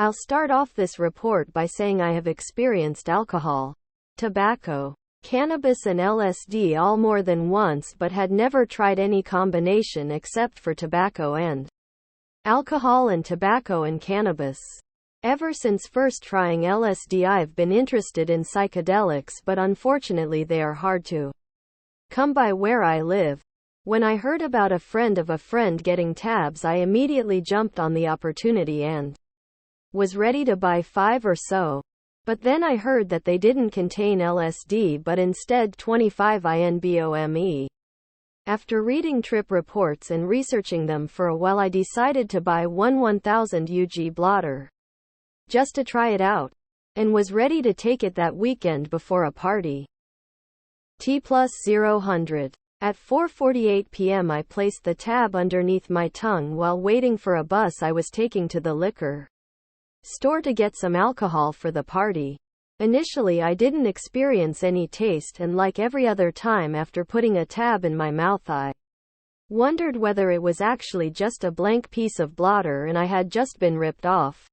I'll start off this report by saying I have experienced alcohol, tobacco, cannabis and LSD all more than once but had never tried any combination except for tobacco and alcohol and tobacco and cannabis. Ever since first trying LSD I've been interested in psychedelics, but unfortunately they are hard to come by where I live. When I heard about a friend of a friend getting tabs, I immediately jumped on the opportunity and was ready to buy 5 or so. But then I heard that they didn't contain LSD but instead 25 INBOME. After reading trip reports and researching them for a while, I decided to buy one 1000 UG blotter just to try it out, and was ready to take it that weekend before a party. T+000. At 4:48 p.m. I placed the tab underneath my tongue while waiting for a bus I was taking to the liquor store to get some alcohol for the party. Initially I didn't experience any taste, and like every other time after putting a tab in my mouth I wondered whether it was actually just a blank piece of blotter and I had just been ripped off.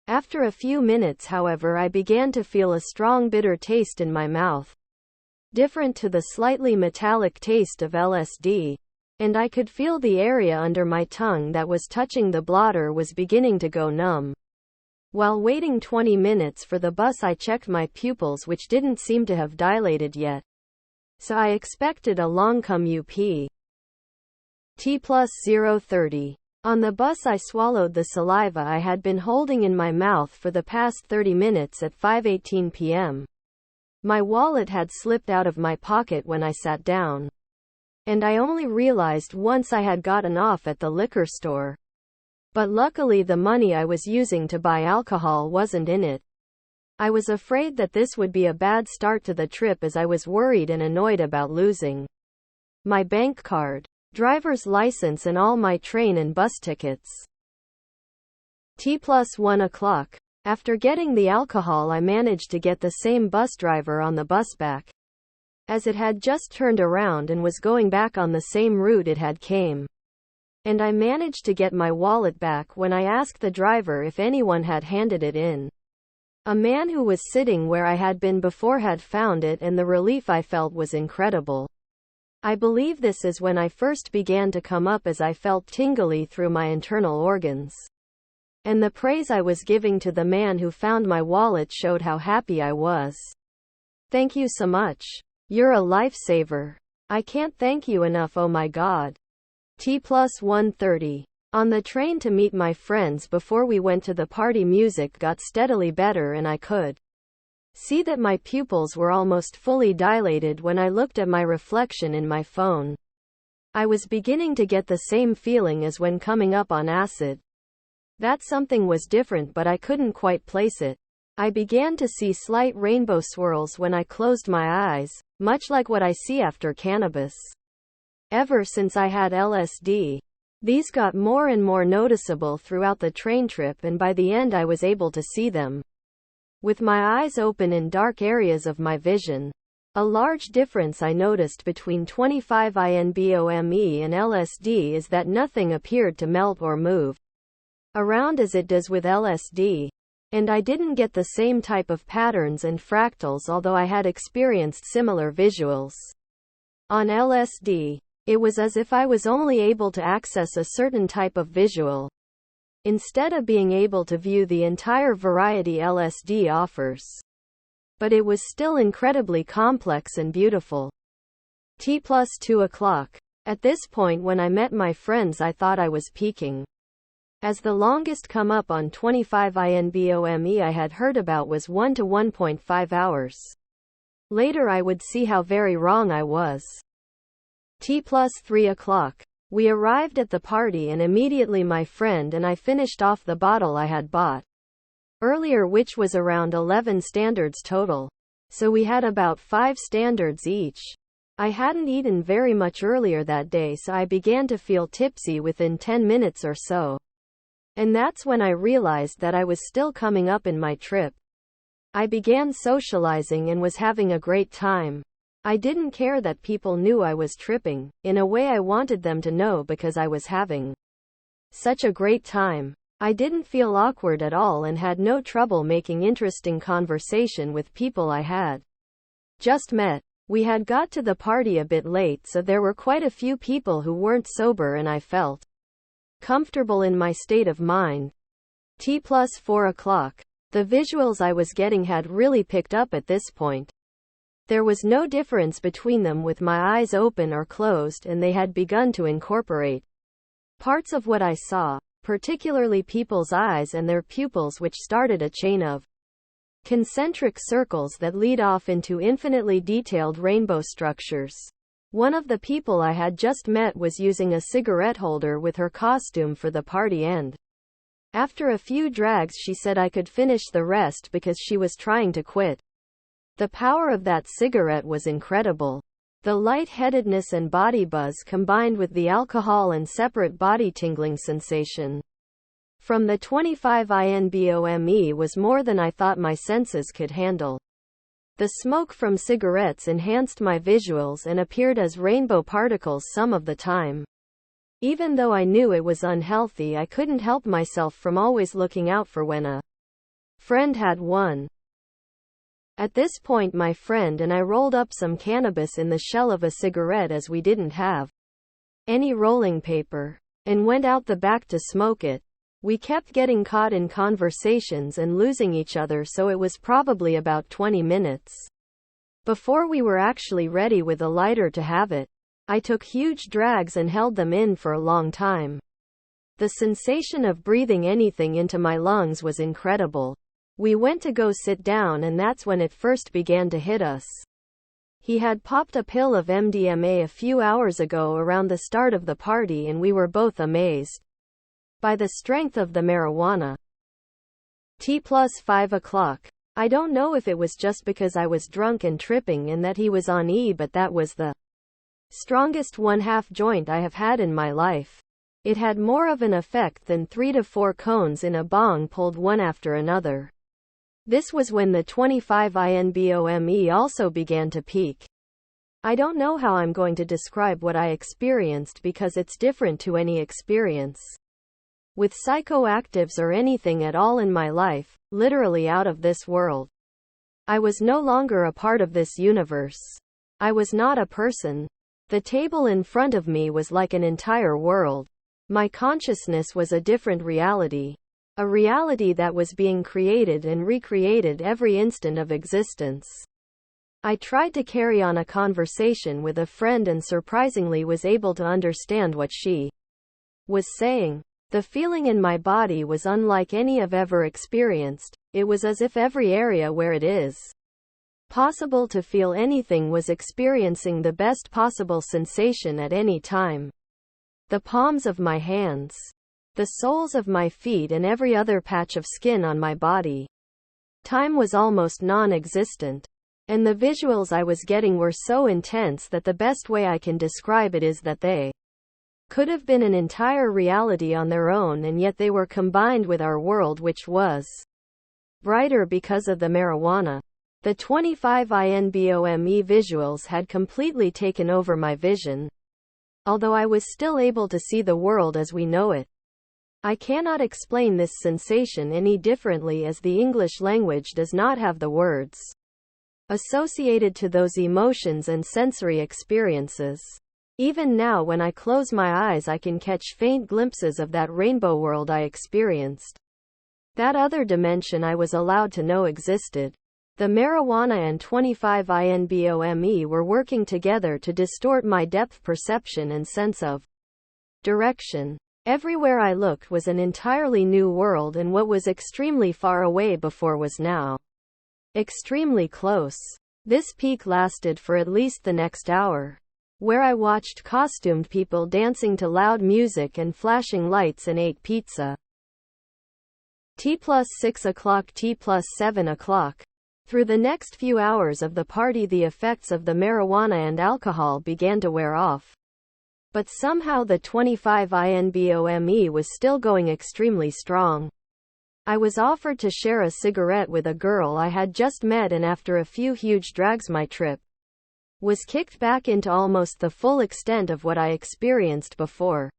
After a few minutes, however, I began to feel a strong bitter taste in my mouth, different to the slightly metallic taste of LSD, and I could feel the area under my tongue that was touching the blotter was beginning to go numb. While waiting 20 minutes for the bus, I checked my pupils, which didn't seem to have dilated yet, so I expected a long UP. T+030. On the bus I swallowed the saliva I had been holding in my mouth for the past 30 minutes at 5:18 p.m. My wallet had slipped out of my pocket when I sat down, and I only realized once I had gotten off at the liquor store. But luckily the money I was using to buy alcohol wasn't in it. I was afraid that this would be a bad start to the trip, as I was worried and annoyed about losing my bank card, driver's license and all my train and bus tickets. T+1 o'clock. After getting the alcohol I managed to get the same bus driver on the bus back, as it had just turned around and was going back on the same route it had came. And I managed to get my wallet back when I asked the driver if anyone had handed it in. A man who was sitting where I had been before had found it, and the relief I felt was incredible. I believe this is when I first began to come up, as I felt tingly through my internal organs. And the praise I was giving to the man who found my wallet showed how happy I was. Thank you so much. You're a lifesaver. I can't thank you enough, oh my God. T+130. On the train to meet my friends before we went to the party, music got steadily better and I could see that my pupils were almost fully dilated when I looked at my reflection in my phone. I was beginning to get the same feeling as when coming up on acid. That something was different, but I couldn't quite place it. I began to see slight rainbow swirls when I closed my eyes, much like what I see after cannabis. Ever since I had LSD, these got more and more noticeable throughout the train trip, and by the end I was able to see them with my eyes open in dark areas of my vision. A large difference I noticed between 25 INBOME and LSD is that nothing appeared to melt or move around as it does with LSD, and I didn't get the same type of patterns and fractals, although I had experienced similar visuals. On LSD, it was as if I was only able to access a certain type of visual, instead of being able to view the entire variety LSD offers. But it was still incredibly complex and beautiful. T+2 o'clock. At this point, when I met my friends, I thought I was peaking, as the longest come up on 25 INBOME I had heard about was 1 to 1.5 hours. Later I would see how very wrong I was. T+3 o'clock. We arrived at the party and immediately my friend and I finished off the bottle I had bought earlier, which was around 11 standards total. So we had about 5 standards each. I hadn't eaten very much earlier that day, so I began to feel tipsy within 10 minutes or so. And that's when I realized that I was still coming up in my trip. I began socializing and was having a great time. I didn't care that people knew I was tripping. In a way I wanted them to know, because I was having such a great time. I didn't feel awkward at all and had no trouble making interesting conversation with people I had just met. We had got to the party a bit late, so there were quite a few people who weren't sober, and I felt comfortable in my state of mind. T+4 o'clock. The visuals I was getting had really picked up at this point. There was no difference between them with my eyes open or closed, and they had begun to incorporate parts of what I saw, particularly people's eyes and their pupils, which started a chain of concentric circles that lead off into infinitely detailed rainbow structures. One of the people I had just met was using a cigarette holder with her costume for the party, and after a few drags she said I could finish the rest because she was trying to quit. The power of that cigarette was incredible. The lightheadedness and body buzz combined with the alcohol and separate body tingling sensation from the 25 INBOME was more than I thought my senses could handle. The smoke from cigarettes enhanced my visuals and appeared as rainbow particles some of the time. Even though I knew it was unhealthy, I couldn't help myself from always looking out for when a friend had one. At this point my friend and I rolled up some cannabis in the shell of a cigarette, as we didn't have any rolling paper, and went out the back to smoke it. We kept getting caught in conversations and losing each other, so it was probably about 20 minutes before we were actually ready with a lighter to have it. I took huge drags and held them in for a long time. The sensation of breathing anything into my lungs was incredible. We went to go sit down, and that's when it first began to hit us. He had popped a pill of MDMA a few hours ago around the start of the party, and we were both amazed by the strength of the marijuana. T+5 o'clock. I don't know if it was just because I was drunk and tripping and that he was on E, but that was the strongest 1/2 joint I have had in my life. It had more of an effect than 3 to 4 cones in a bong pulled one after another. This was when the 25 INBOME also began to peak. I don't know how I'm going to describe what I experienced because it's different to any experience with psychoactives or anything at all in my life, literally out of this world. I was no longer a part of this universe. I was not a person. The table in front of me was like an entire world. My consciousness was a different reality. A reality that was being created and recreated every instant of existence. I tried to carry on a conversation with a friend and surprisingly was able to understand what she was saying. The feeling in my body was unlike any I've ever experienced. It was as if every area where it is possible to feel anything was experiencing the best possible sensation at any time. The palms of my hands, the soles of my feet, and every other patch of skin on my body. Time was almost non-existent, and the visuals I was getting were so intense that the best way I can describe it is that they could have been an entire reality on their own, and yet they were combined with our world, which was brighter because of the marijuana. The 25 INBOME visuals had completely taken over my vision, although I was still able to see the world as we know it. I cannot explain this sensation any differently, as the English language does not have the words associated to those emotions and sensory experiences. Even now, when I close my eyes, I can catch faint glimpses of that rainbow world I experienced. That other dimension I was allowed to know existed. The marijuana and 25 INBOME were working together to distort my depth perception and sense of direction. Everywhere I looked was an entirely new world, and what was extremely far away before was now extremely close. This peak lasted for at least the next hour, where I watched costumed people dancing to loud music and flashing lights and ate pizza. T+6 o'clock, T+7 o'clock. Through the next few hours of the party, the effects of the marijuana and alcohol began to wear off. But somehow the 25 INBOME was still going extremely strong. I was offered to share a cigarette with a girl I had just met, and after a few huge drags my trip was kicked back into almost the full extent of what I experienced before.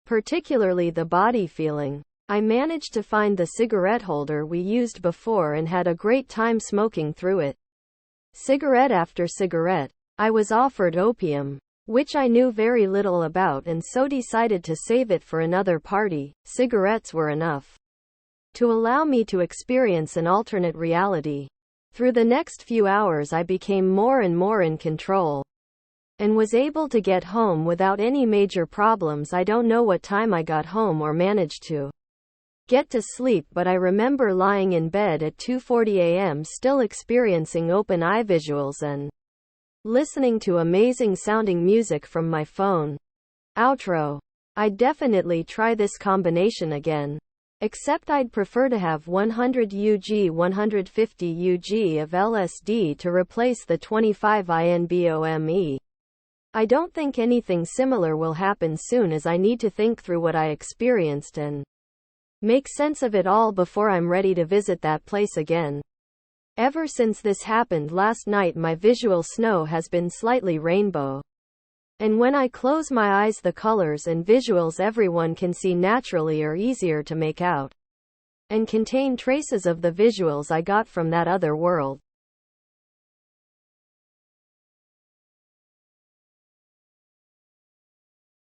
Particularly the body feeling. I managed to find the cigarette holder we used before and had a great time smoking through it. Cigarette after cigarette. I was offered opium, which I knew very little about, and so decided to save it for another party. Cigarettes were enough to allow me to experience an alternate reality. Through the next few hours I became more and more in control, and was able to get home without any major problems. I don't know what time I got home or managed to get to sleep, but I remember lying in bed at 2:40 a.m. still experiencing open eye visuals and listening to amazing sounding music from my phone. Outro. I'd definitely try this combination again. Except I'd prefer to have 100 UG 150 UG of LSD to replace the 25 INBOME. I don't think anything similar will happen soon, as I need to think through what I experienced and make sense of it all before I'm ready to visit that place again. Ever since this happened last night, my visual snow has been slightly rainbow. And when I close my eyes, the colors and visuals everyone can see naturally are easier to make out, and contain traces of the visuals I got from that other world.